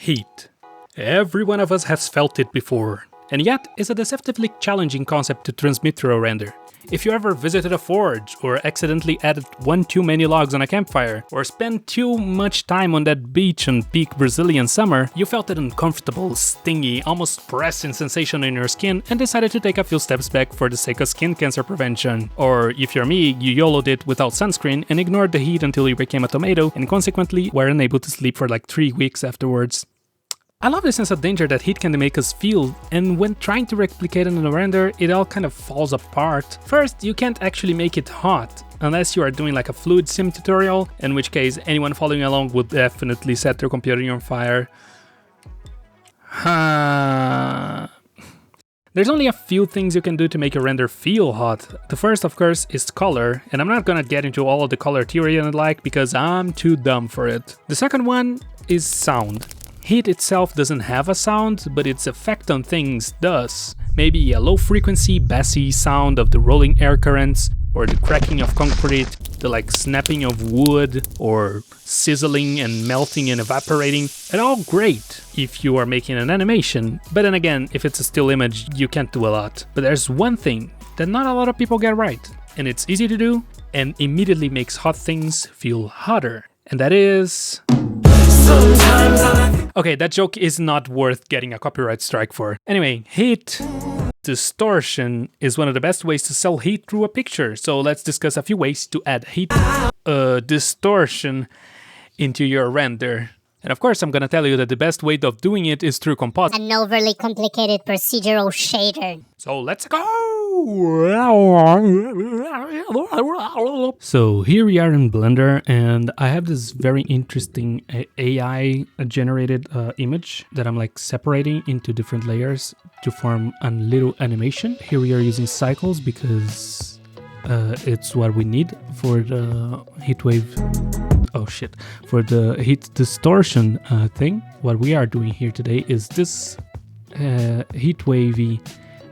Heat. Every one of us has felt it before, and yet it's a deceptively challenging concept to transmit through a render. If you ever visited a forge, or accidentally added one too many logs on a campfire, or spent too much time on that beach on peak Brazilian summer, you felt that uncomfortable, stingy, almost pressing sensation in your skin and decided to take a few steps back for the sake of skin cancer prevention. Or, if you're me, you YOLO'd it without sunscreen and ignored the heat until you became a tomato and consequently were unable to sleep for like 3 weeks afterwards. I love the sense of danger that heat can make us feel, and when trying to replicate it in a render, it all kind of falls apart. First, you can't actually make it hot, unless you are doing like a fluid sim tutorial, in which case anyone following along would definitely set their computer on fire. There's only a few things you can do to make a render feel hot. The first, of course, is color, and I'm not gonna get into all of the color theory and the like because I'm too dumb for it. The second one is sound. Heat itself doesn't have a sound, but its effect on things does. Maybe a low-frequency, bassy sound of the rolling air currents, or the cracking of concrete, the like snapping of wood, or sizzling and melting and evaporating. And all great if you are making an animation, but then again, if it's a still image, you can't do a lot. But there's one thing that not a lot of people get right, and it's easy to do, and immediately makes hot things feel hotter. And that is... Okay, that joke is not worth getting a copyright strike for. Anyway, heat distortion is one of the best ways to sell heat through a picture. So let's discuss a few ways to add heat distortion into your render. And of course, I'm gonna tell you that the best way of doing it is through composite. An overly complicated procedural shader. So let's go! So here we are in Blender, and I have this very interesting AI generated image that I'm like separating into different layers to form a little animation. Here we are using cycles because it's what we need for the heatwave. Oh shit, for the heat distortion thing. What we are doing here today is this heat wavy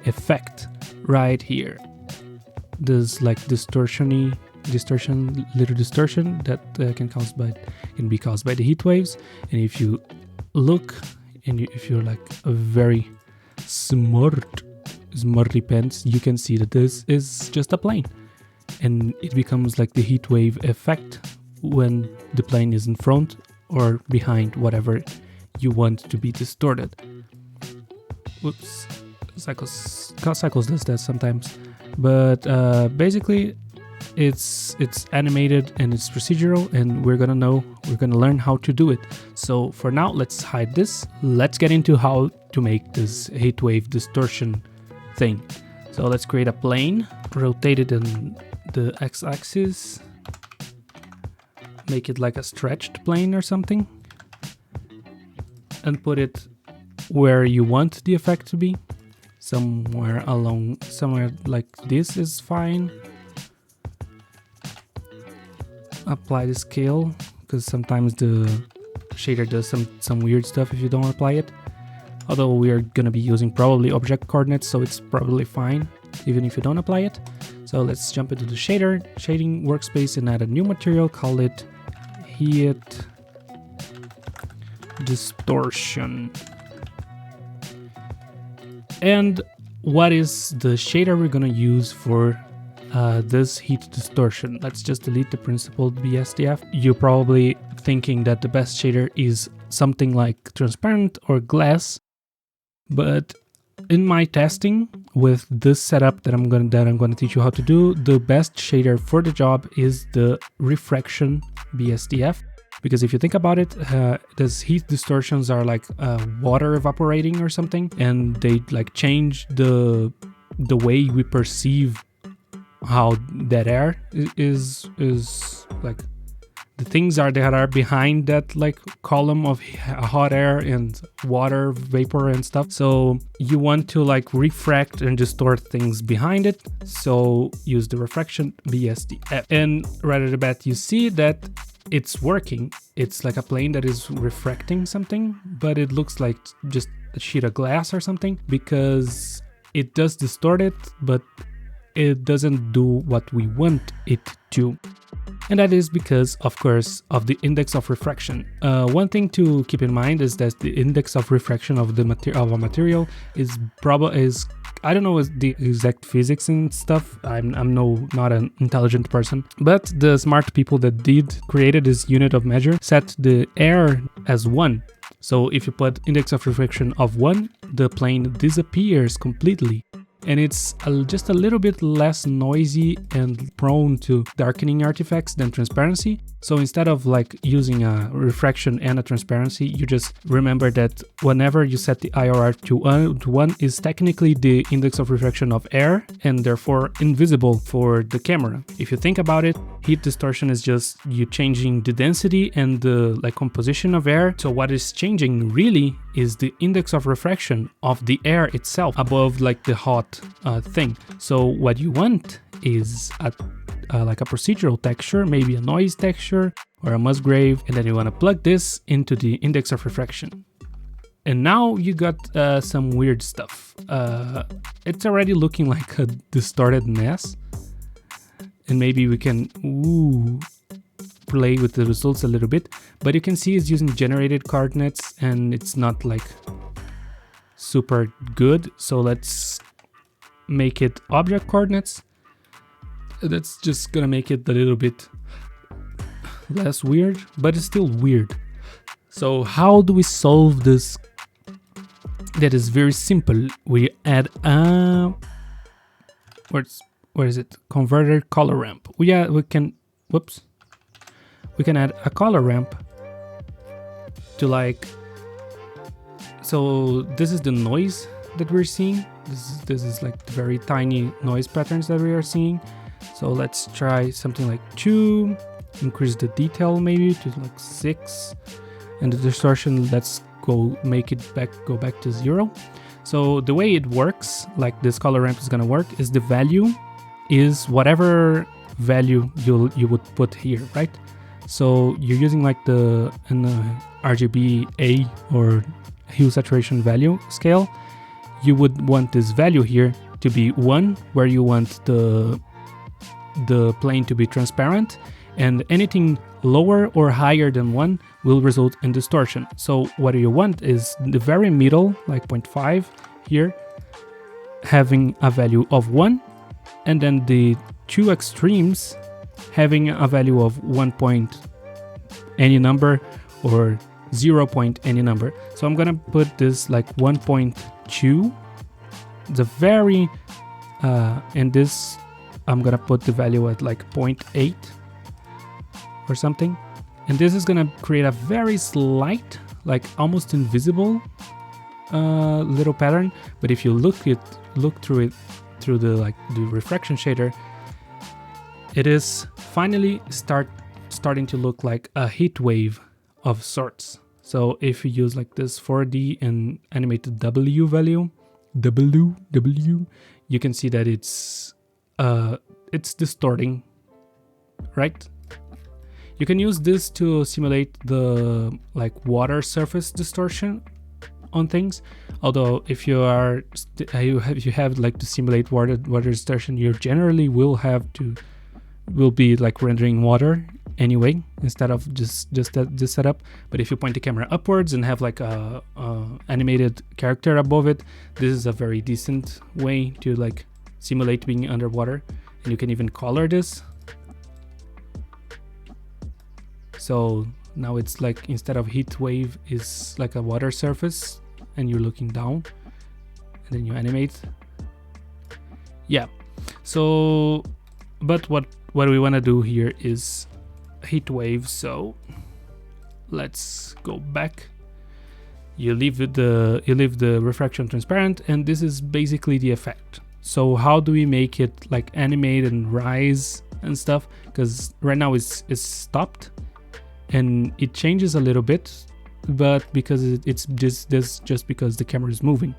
effect right here. This like little distortion that can be caused by the heat waves. And if you look and if you're like a very smarty pants, you can see that this is just a plane, and it becomes like the heat wave effect when the plane is in front or behind whatever you want to be distorted. Whoops, Cycles does that sometimes, but basically it's animated and it's procedural, and we're gonna learn how to do it. So for now, let's hide this. Let's get into how to make this heat wave distortion thing. So let's create a plane, rotate it in the x-axis, make it like a stretched plane or something, and put it where you want the effect to be. Somewhere like this is fine. Apply the scale, because sometimes the shader does some weird stuff if you don't apply it. Although we are gonna be using probably object coordinates, so it's probably fine even if you don't apply it. So let's jump into the shading workspace and add a new material, call it heat distortion. And what is the shader we're gonna use for this heat distortion? Let's just delete the principled BSDF. You're probably thinking that the best shader is something like transparent or glass, but in my testing with this setup that I'm gonna teach you how to do, the best shader for the job is the refraction BSDF. Because if you think about it, these heat distortions are like water evaporating or something, and they like change the way we perceive how that air is like the things that are behind that like column of hot air and water vapor and stuff. So you want to like refract and distort things behind it, so use the refraction BSDF. And right at the bat you see that it's working. It's like a plane that is refracting something, but it looks like just a sheet of glass or something, because it does distort it, but it doesn't do what we want it to. And that is because, of course, of the index of refraction. One thing to keep in mind is that the index of refraction of the of a material is I don't know the exact physics and stuff. I'm not an intelligent person, but the smart people that created this unit of measure set the air as 1. So if you put index of refraction of 1, the plane disappears completely. And it's just a little bit less noisy and prone to darkening artifacts than transparency. So instead of like using a refraction and a transparency, you just remember that whenever you set the IRR to 1 is technically the index of refraction of air and therefore invisible for the camera. If you think about it, heat distortion is just you changing the density and the composition of air. So what is changing really is the index of refraction of the air itself above like the hot thing. So what you want is like a procedural texture, maybe a noise texture or a Musgrave, and then you want to plug this into the index of refraction. And now you got some weird stuff. It's already looking like a distorted mess, and maybe we can play with the results a little bit, but you can see it's using generated coordinates and it's not like super good. So let's make it object coordinates. That's just gonna make it a little bit less weird, but it's still weird. So how do we solve this? That is very simple. We add a where is it? Converter color ramp. We can add a color ramp to like. So this is the noise that we're seeing. This is like the very tiny noise patterns that we are seeing. So let's try something like 2, increase the detail maybe to like 6, and the distortion, let's go back to 0. So the way it works, like this color ramp is gonna work, is the value is whatever value you would put here, right? So you're using like an RGB-A or hue saturation value scale. You would want this value here to be 1, where you want the plane to be transparent, and anything lower or higher than 1 will result in distortion. So what you want is the very middle, like 0.5 here, having a value of 1, and then the two extremes having a value of 1 point any number or 0 point any number. So I'm gonna put this like 1.2, the very and this I'm gonna put the value at like 0.8 or something, and this is gonna create a very slight, like almost invisible little pattern. But if you look through it through the refraction shader, it is finally starting to look like a heat wave of sorts. So if you use like this 4D and animate the W value, W, you can see that it's distorting, right? You can use this to simulate the water surface distortion on things. Although if you have to simulate water distortion, you generally will be like rendering water anyway instead of just this setup. But if you point the camera upwards and have like a animated character above it, this is a very decent way to like simulate being underwater. And you can even color this. So now it's like, instead of heat wave, is like a water surface and you're looking down, and then you animate. Yeah. So, but what we want to do here is heat wave. So let's go back. You leave the refraction transparent, and this is basically the effect. So how do we make it like animate and rise and stuff? Because right now it's stopped and it changes a little bit, but because it's just because the camera is moving.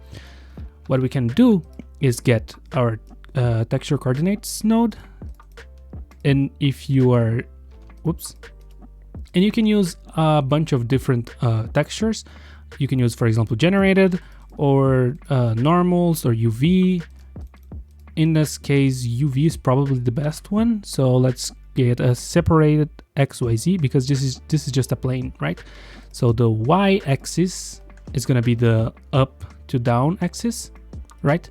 What we can do is get our texture coordinates node, and if you are, and you can use a bunch of different textures. You can use, for example, generated or normals or UV. In this case, UV is probably the best one. So let's get a separated XYZ because this is just a plane, right? So the Y axis is gonna be the up to down axis, right?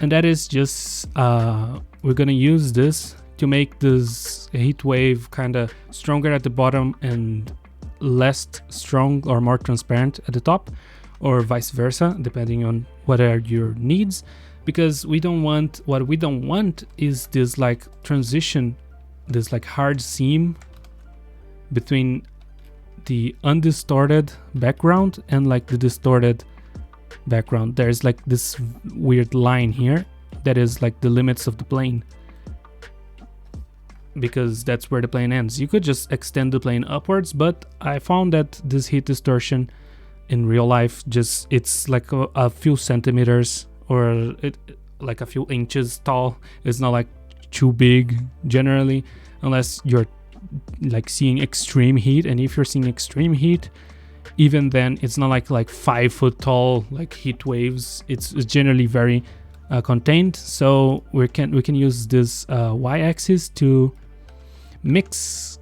And that is just we're gonna use this to make this heat wave kind of stronger at the bottom and less strong or more transparent at the top, or vice versa, depending on what are your needs. Because what we don't want is this like transition, this like hard seam between the undistorted background and like the distorted background. There's like this weird line here that is like the limits of the plane, because that's where the plane ends. You could just extend the plane upwards, but I found that this heat distortion in real life it's like a few centimeters or like a few inches tall. It's not like too big generally, unless you're like seeing extreme heat. And if you're seeing extreme heat, even then it's not like 5 foot tall like heat waves. It's generally very contained. So we can use this y-axis to mix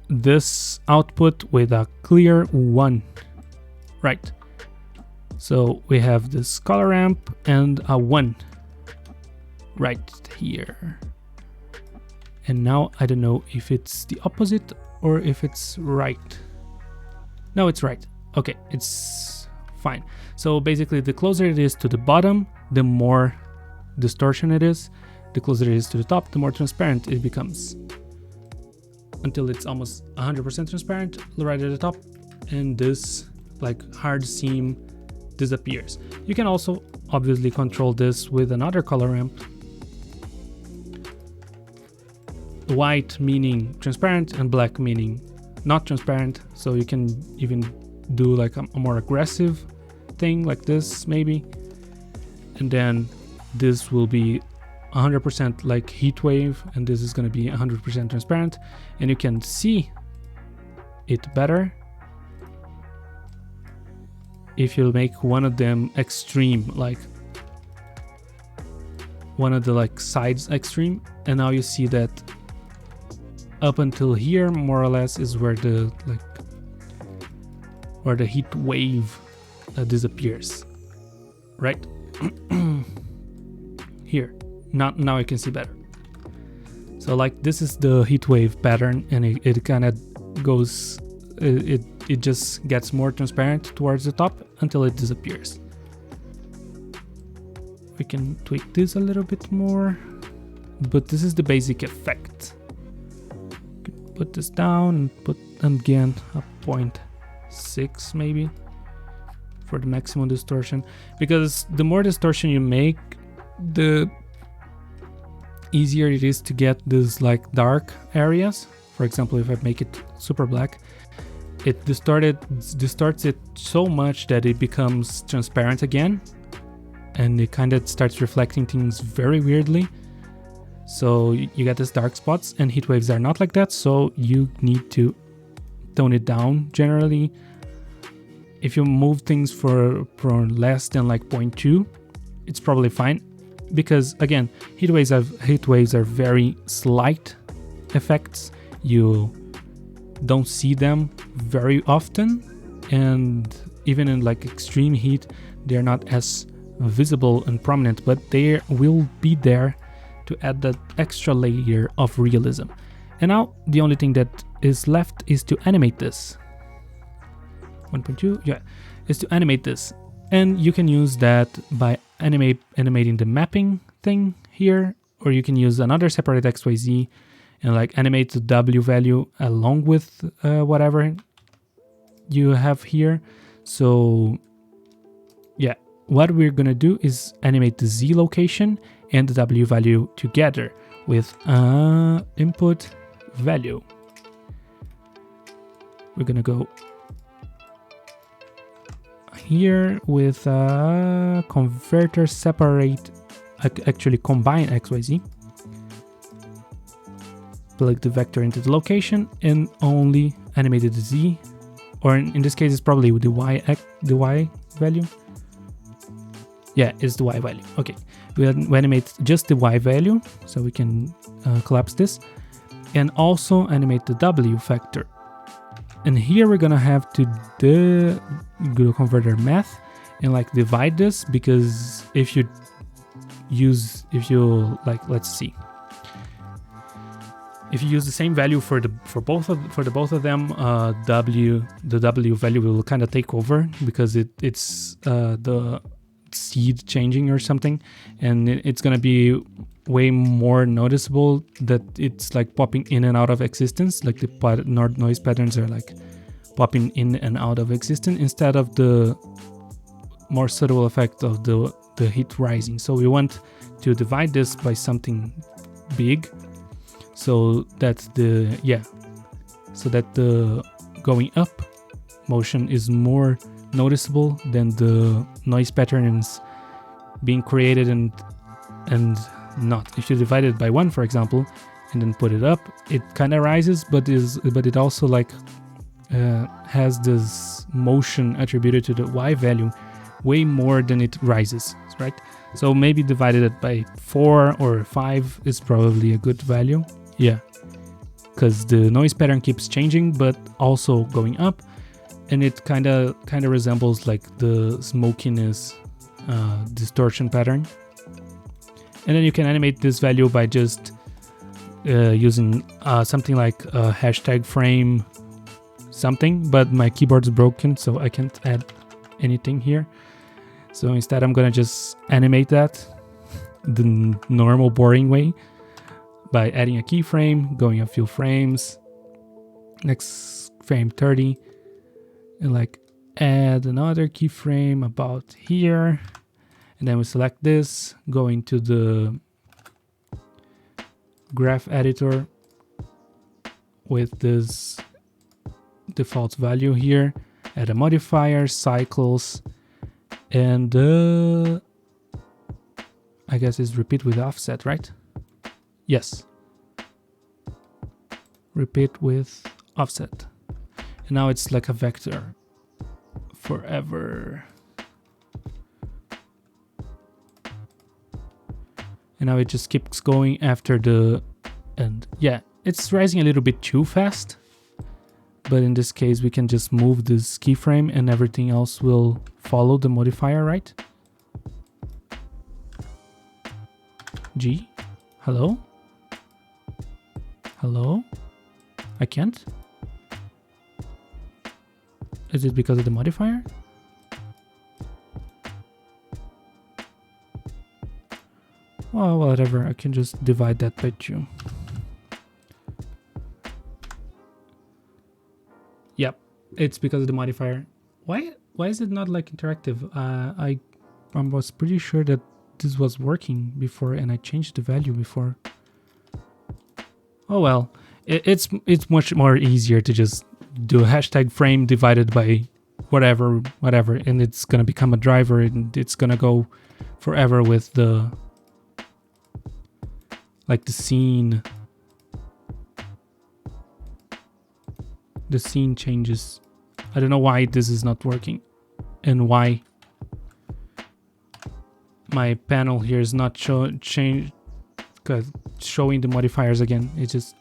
this output with a clear 1, right? So we have this color ramp and a 1 right here. And now I don't know if it's the opposite or if it's right. No, it's right. Okay, it's fine. So basically, the closer it is to the bottom, the more distortion it is. The closer it is to the top, the more transparent it becomes, until it's almost 100% transparent right at the top, and this like hard seam disappears. You can also obviously control this with another color ramp. White meaning transparent and black meaning not transparent, so you can even do like a more aggressive thing like this maybe, and then this will be 100% like heat wave, and this is going to be 100% transparent, and you can see it better if you make one of them extreme, like one of the like sides extreme. And now you see that up until here more or less is where the heat wave disappears, right? Here. Now you can see better. So like this is the heat wave pattern, and it kind of goes, it just gets more transparent towards the top until it disappears. We can tweak this a little bit more, but this is the basic effect. Put this down and put again a 0.6 maybe for the maximum distortion, because the more distortion you make, the easier it is to get these like dark areas. For example, if I make it super black, it distorts it so much that it becomes transparent again, and it kind of starts reflecting things very weirdly. So you get these dark spots, and heat waves are not like that, so you need to tone it down generally. If you move things for less than like 0.2, it's probably fine. Because again, heat waves are very slight effects. You don't see them very often, and even in like extreme heat, they're not as visible and prominent, but they will be there to add that extra layer of realism. And now the only thing that is left is to animate this. 1.2, yeah, is to animate this. And you can use that by animating the mapping thing here, or you can use another separate XYZ and like animate the W value along with whatever you have here. So yeah, what we're gonna do is animate the Z location and the W value together with input value. We're gonna go here with a converter separate, actually combine XYZ. Plug the vector into the location and only animated the Z, or in this case it's probably the Y value. Yeah, it's the Y value. Okay, We animate just the Y value, so we can collapse this, and also animate the W factor. And here we're gonna have to do converter math and like divide this, because if you like, let's see, if you use the same value for both of them, the W value will kind of take over, because it's the seed changing or something, and it's gonna be way more noticeable that it's like popping in and out of existence, like the noise patterns are like popping in and out of existence, instead of the more subtle effect of the heat rising. So we want to divide this by something big, so that the going up motion is more noticeable than the noise patterns being created and not. If you divide it by 1, for example, and then put it up, it kind of rises, but it also like has this motion attributed to the Y value way more than it rises, right? So maybe divided it by 4 or 5 is probably a good value. Yeah, because the noise pattern keeps changing but also going up, and it kind of resembles like the smokiness distortion pattern. And then you can animate this value by just using something like a hashtag frame something, but my keyboard's broken, so I can't add anything here. So instead I'm gonna just animate that the normal boring way by adding a keyframe, going a few frames, next frame 30, and like add another keyframe about here, and then we select this, go into the graph editor with this default value here, add a modifier, cycles, and I guess it's repeat with offset, right? Yes. Repeat with offset. And now it's like a vector forever. And now it just keeps going after the end. Yeah, it's rising a little bit too fast. But in this case, we can just move this keyframe and everything else will follow the modifier, right? G? Hello? Hello? I can't? Is it because of the modifier? Well, whatever, I can just divide that by 2. Yep, it's because of the modifier. Why is it not like interactive? I was pretty sure that this was working before and I changed the value before. Oh well, it's much more easier to just do a hashtag frame divided by whatever, and it's gonna become a driver and it's gonna go forever with the like the scene. The scene changes. I don't know why this is not working and why my panel here is not showing the modifiers again. It just,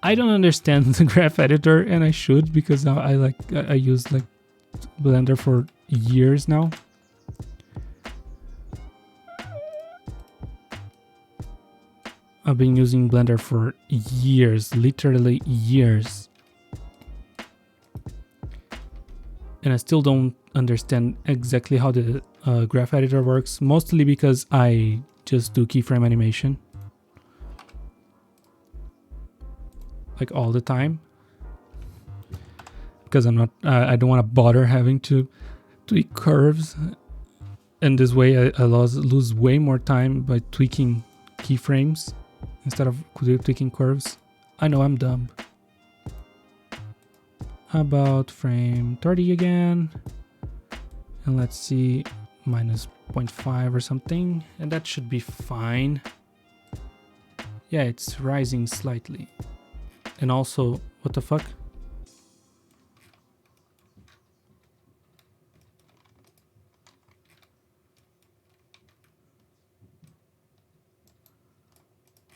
I don't understand the graph editor, and I should, because I use like Blender for years now. I've been using Blender for years, literally years. And I still don't understand exactly how the graph editor works, mostly because I just do keyframe animation like all the time, because I'm not I don't want to bother having to tweak curves, and this way I lose way more time by tweaking keyframes instead of tweaking curves. I know I'm dumb. How about frame 30 again? And let's see, minus 0.5 or something, and that should be fine. Yeah, it's rising slightly. And also, what the fuck?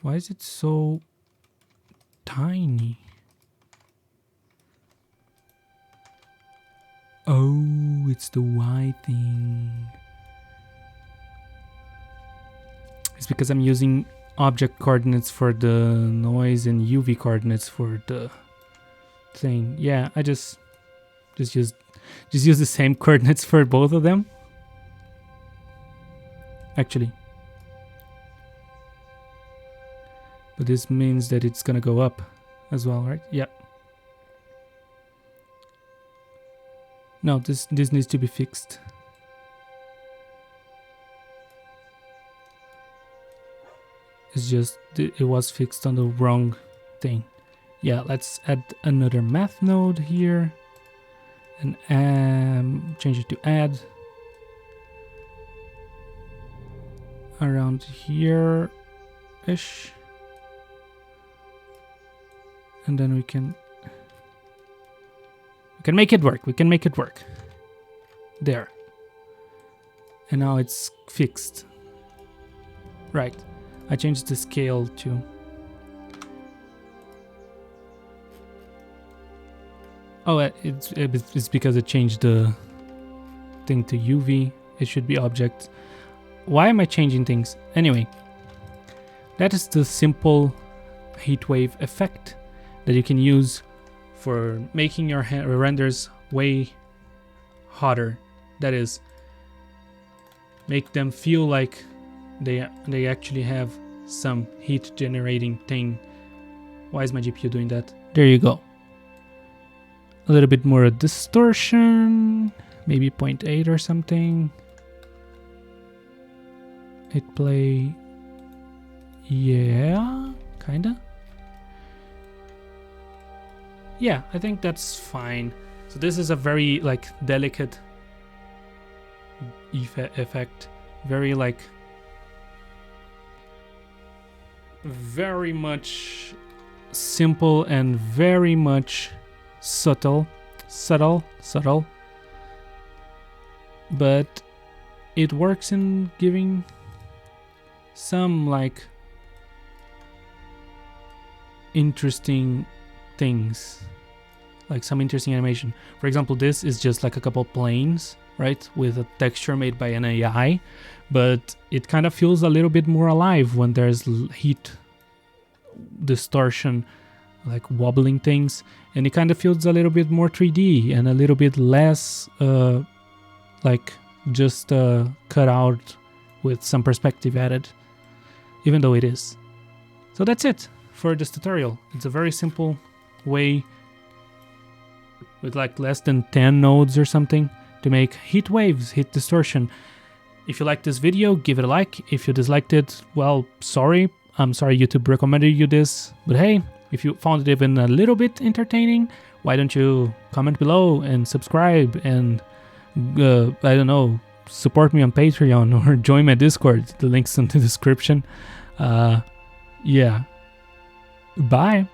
Why is it so tiny? Oh, it's the Y thing. It's because I'm using object coordinates for the noise and UV coordinates for the thing. Yeah, I just use the same coordinates for both of them. Actually. But this means that it's gonna go up as well, right? Yeah. No, this needs to be fixed. It's just it was fixed on the wrong thing. Yeah, let's add another math node here and change it to add around here ish, and then we can make it work. We can make it work. There. And now it's fixed. Right. I changed the scale to... Oh, it's because it changed the thing to UV. It should be object. Why am I changing things? Anyway, that is the simple heat wave effect that you can use for making your renders way hotter. That is, make them feel like they actually have some heat generating thing. Why is my GPU doing that? There you go. A little bit more distortion, maybe 0.8 or something. Hit play. Yeah, kinda. Yeah, I think that's fine. So this is a very like delicate effect, very like very much simple and very much subtle, but it works in giving some like interesting things, like some interesting animation. For example, this is just like a couple planes, right, with a texture made by an AI, but it kind of feels a little bit more alive when there's heat distortion, like wobbling things, and it kind of feels a little bit more 3D and a little bit less like just cut out with some perspective added, even though it is. So that's it for this tutorial. It's a very simple way with like less than 10 nodes or something to make heat waves, heat distortion. If you liked this video, give it a like. If you disliked it, well, sorry. I'm sorry YouTube recommended you this, but hey, if you found it even a little bit entertaining, why don't you comment below and subscribe and I don't know, support me on Patreon or join my Discord. The link's in the description. Yeah. Bye.